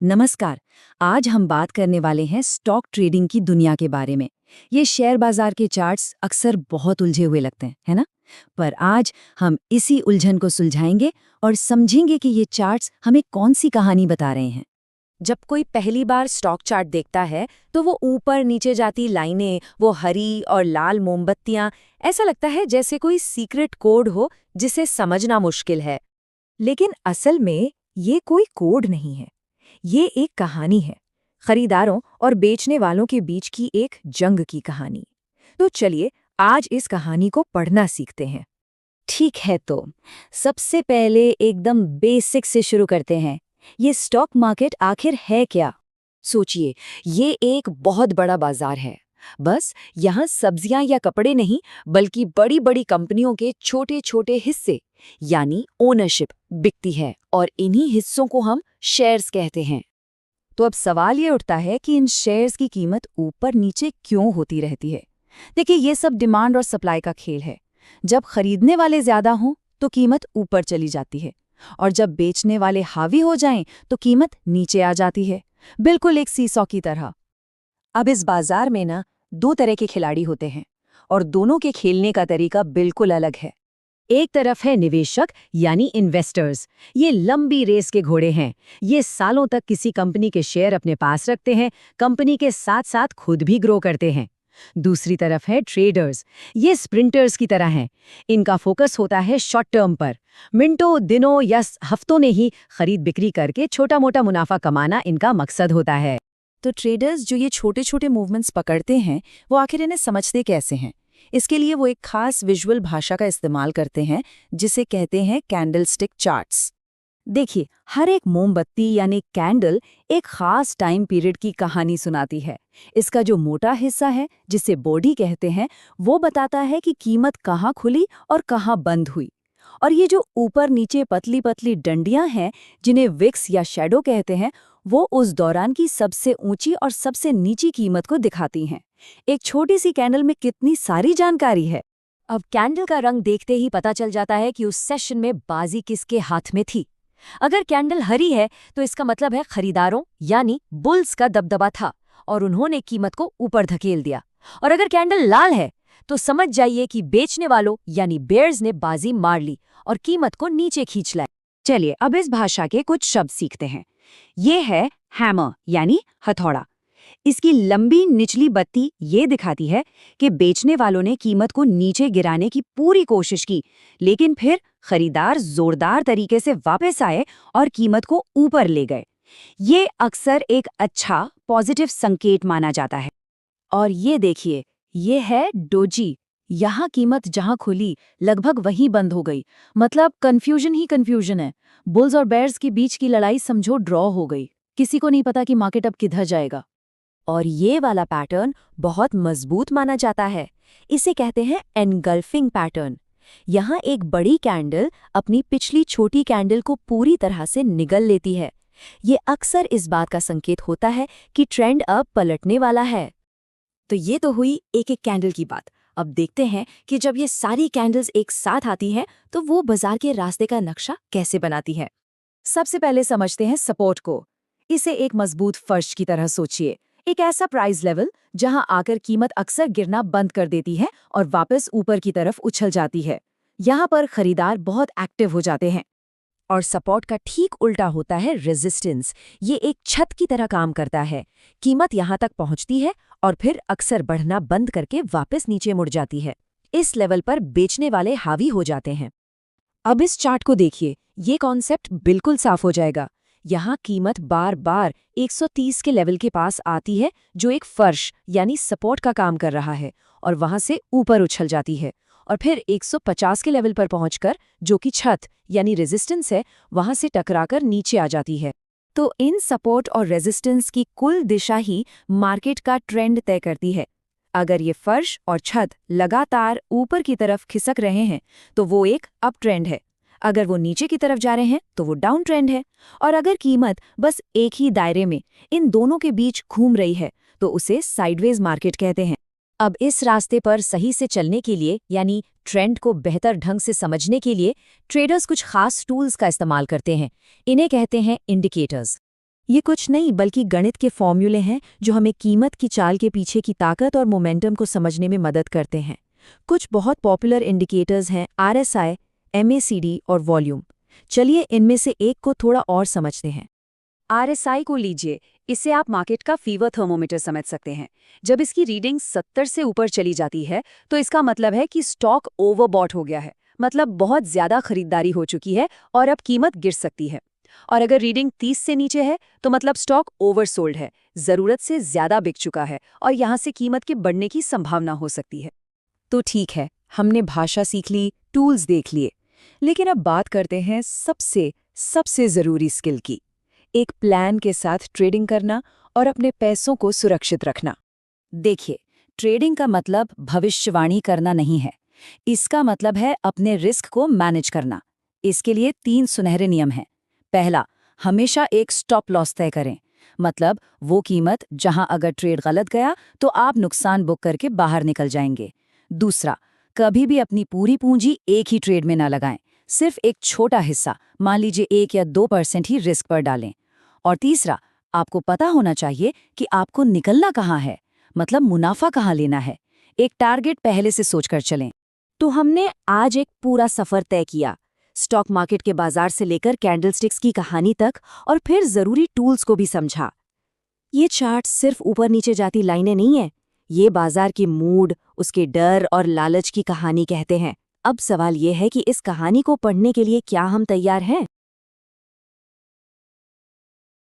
नमस्कार। आज हम बात करने वाले हैं स्टॉक ट्रेडिंग की दुनिया के बारे में। ये शेयर बाजार के चार्ट्स अक्सर बहुत उलझे हुए लगते हैं, है ना? पर आज हम इसी उलझन को सुलझाएंगे और समझेंगे कि ये चार्ट्स हमें कौन सी कहानी बता रहे हैं। जब कोई पहली बार स्टॉक चार्ट देखता है तो वो ऊपर नीचे जाती लाइनें, वो हरी और लाल मोमबत्तियां, ऐसा लगता है जैसे कोई सीक्रेट कोड हो जिसे समझना मुश्किल है। लेकिन असल में ये कोई कोड नहीं है। ये एक कहानी है, खरीदारों और बेचने वालों के बीच की एक जंग की कहानी। तो चलिए आज इस कहानी को पढ़ना सीखते हैं। ठीक है, तो सबसे पहले एकदम बेसिक से शुरू करते हैं। ये स्टॉक मार्केट आखिर है क्या? सोचिए, ये एक बहुत बड़ा बाजार है। बस यहाँ सब्जियां या कपड़े नहीं, बल्कि बड़ी बड़ी कंपनियों के छोटे छोटे हिस्से यानी ओनरशिप बिकती है, और इन्हीं हिस्सों को हम शेयर्स कहते हैं। तो अब सवाल ये उठता है कि इन शेयर्स की कीमत ऊपर नीचे क्यों होती रहती है? देखिए, ये सब डिमांड और सप्लाई का खेल है। जब खरीदने वाले ज्यादा हों तो कीमत ऊपर चली जाती है, और जब बेचने वाले हावी हो जाएं तो कीमत नीचे आ जाती है, बिल्कुल एक सीसॉ की तरह। अब इस बाजार में ना दो तरह के खिलाड़ी होते हैं, और दोनों के खेलने का तरीका बिल्कुल अलग है। एक तरफ है निवेशक यानी इन्वेस्टर्स। ये लंबी रेस के घोड़े हैं। ये सालों तक किसी कंपनी के शेयर अपने पास रखते हैं, कंपनी के साथ साथ खुद भी ग्रो करते हैं। दूसरी तरफ है ट्रेडर्स। ये स्प्रिंटर्स की तरह हैं। इनका फोकस होता है शॉर्ट टर्म पर। मिनटों, दिनों या हफ्तों में ही खरीद बिक्री करके छोटा मोटा मुनाफा कमाना इनका मकसद होता है। तो ट्रेडर्स जो ये छोटे छोटे मूवमेंट्स पकड़ते हैं, वो आखिर इन्हें समझते कैसे हैं? इसके लिए वो एक खास विजुअल भाषा का इस्तेमाल करते हैं, जिसे कहते हैं कैंडलस्टिक चार्ट्स। देखिए, हर एक मोमबत्ती यानी कैंडल एक खास टाइम पीरियड की कहानी सुनाती है। इसका जो मोटा हिस्सा है, जिसे बॉडी कहते हैं, वो बताता है कि कीमत कहाँ खुली और कहाँ बंद हुई। और ये जो ऊपर नीचे पतली पतली डंडियां हैं, जिन्हें विक्स या शैडो कहते हैं, वो उस दौरान की सबसे ऊंची और सबसे नीची कीमत को दिखाती हैं। एक छोटी सी कैंडल में कितनी सारी जानकारी है। अब कैंडल का रंग देखते ही पता चल जाता है कि उस सेशन में बाजी किसके हाथ में थी। अगर कैंडल हरी है तो इसका मतलब है खरीदारों यानी बुल्स का दबदबा था, और उन्होंने कीमत को ऊपर धकेल दिया। और अगर कैंडल लाल है तो समझ जाइए कि बेचने वालों यानी बेयर्स ने बाजी मार ली और कीमत को नीचे खींच लाया। चलिए अब इस भाषा के कुछ शब्द सीखते हैं। ये है हैमर यानी हथौड़ा। इसकी लंबी निचली बत्ती ये दिखाती है कि बेचने वालों ने कीमत को नीचे गिराने की पूरी कोशिश की, लेकिन फिर खरीदार जोरदार तरीके से वापस आए और कीमत को ऊपर ले गए। ये अक्सर एक अच्छा पॉजिटिव संकेत माना जाता है। और ये देखिए, ये है डोजी। यहाँ कीमत जहाँ खुली लगभग वहीं बंद हो गई। मतलब कंफ्यूजन ही कंफ्यूजन है। बुल्स और बेयर्स के बीच की लड़ाई समझो ड्रॉ हो गई। किसी को नहीं पता कि मार्केट अब किधर जाएगा। और ये वाला पैटर्न बहुत मजबूत माना जाता है। इसे कहते हैं एनगल्फिंग पैटर्न। यहाँ एक बड़ी कैंडल अपनी पिछली छोटी कैंडल को पूरी तरह से निगल लेती है। ये अक्सर इस बात का संकेत होता है कि ट्रेंड अब पलटने वाला है। तो ये तो हुई एक एक कैंडल की बात। अब देखते हैं कि जब ये सारी कैंडल्स एक साथ आती हैं तो वो बाजार के रास्ते का नक्शा कैसे बनाती है। सबसे पहले समझते हैं सपोर्ट को। इसे एक मजबूत फर्श की तरह सोचिए। एक ऐसा प्राइस लेवल जहां आकर कीमत अक्सर गिरना बंद कर देती है और वापस ऊपर की तरफ उछल जाती है। यहाँ पर खरीदार बहुत एक्टिव हो जाते हैं। और सपोर्ट का ठीक उल्टा होता है रेजिस्टेंस। ये एक छत की तरह काम करता है। कीमत यहाँ तक पहुँचती है और फिर अक्सर बढ़ना बंद करके वापस नीचे मुड़ जाती है। इस लेवल पर बेचने वाले हावी हो जाते हैं। अब इस चार्ट को देखिए, ये कॉन्सेप्ट बिल्कुल साफ हो जाएगा। यहाँ कीमत बार बार 130 के लेवल के पास आती है, जो एक फर्श यानी सपोर्ट का काम कर रहा है, और वहां से ऊपर उछल जाती है, और फिर 150 के लेवल पर पहुंचकर, जो कि छत यानी रेजिस्टेंस है, वहां से टकराकर नीचे आ जाती है। तो इन सपोर्ट और रेजिस्टेंस की कुल दिशा ही मार्केट का ट्रेंड तय करती है। अगर ये फर्श और छत लगातार ऊपर की तरफ खिसक रहे हैं तो वो एक अप ट्रेंड है। अगर वो नीचे की तरफ जा रहे हैं तो वो डाउन ट्रेंड है। और अगर कीमत बस एक ही दायरे में इन दोनों के बीच घूम रही है तो उसे साइडवेज मार्केट कहते हैं। अब इस रास्ते पर सही से चलने के लिए यानी ट्रेंड को बेहतर ढंग से समझने के लिए ट्रेडर्स कुछ खास टूल्स का इस्तेमाल करते हैं। इन्हें कहते हैं इंडिकेटर्स। ये कुछ नहीं बल्कि गणित के फॉर्मूले हैं जो हमें कीमत की चाल के पीछे की ताकत और मोमेंटम को समझने में मदद करते हैं। कुछ बहुत पॉपुलर इंडिकेटर्स हैं RSI, MACD और वॉल्यूम। चलिए इनमें से एक को थोड़ा और समझते हैं। RSI को लीजिए, इसे आप मार्केट का फीवर थर्मोमीटर समझ सकते हैं। जब इसकी रीडिंग 70 से ऊपर चली जाती है तो इसका मतलब है कि स्टॉक ओवरबॉट हो गया है, मतलब बहुत ज्यादा खरीदारी हो चुकी है और अब कीमत गिर सकती है। और अगर रीडिंग 30 से नीचे है तो मतलब स्टॉक ओवरसोल्ड है, जरूरत से ज्यादा बिक चुका है और यहाँ से कीमत के बढ़ने की संभावना हो सकती है। तो ठीक है, हमने भाषा सीख ली, टूल्स देख लिए, लेकिन अब बात करते हैं सबसे सबसे ज़रूरी स्किल की, एक प्लान के साथ ट्रेडिंग करना और अपने पैसों को सुरक्षित रखना। देखिए, ट्रेडिंग का मतलब भविष्यवाणी करना नहीं है। इसका मतलब है अपने रिस्क को मैनेज करना। इसके लिए 3 सुनहरे नियम हैं। पहला, हमेशा एक स्टॉप लॉस तय करें। मतलब वो कीमत जहां अगर ट्रेड गलत गया तो आप नुकसान बुक करके बाहर निकल जाएंगे। दूसरा, कभी भी अपनी पूरी पूंजी एक ही ट्रेड में ना लगाएं, सिर्फ एक छोटा हिस्सा, मान लीजिए 1 या 2% ही रिस्क पर डालें। और तीसरा, आपको पता होना चाहिए कि आपको निकलना कहाँ है, मतलब मुनाफा कहाँ लेना है। एक टारगेट पहले से सोचकर चलें। तो हमने आज एक पूरा सफर तय किया, स्टॉक मार्केट के बाजार से लेकर कैंडलस्टिक्स की कहानी तक, और फिर जरूरी टूल्स को भी समझा। ये चार्ट सिर्फ ऊपर नीचे जाती लाइनें नहीं है, ये बाजार की मूड, उसके डर और लालच की कहानी कहते हैं। अब सवाल ये है कि इस कहानी को पढ़ने के लिए क्या हम तैयार हैं?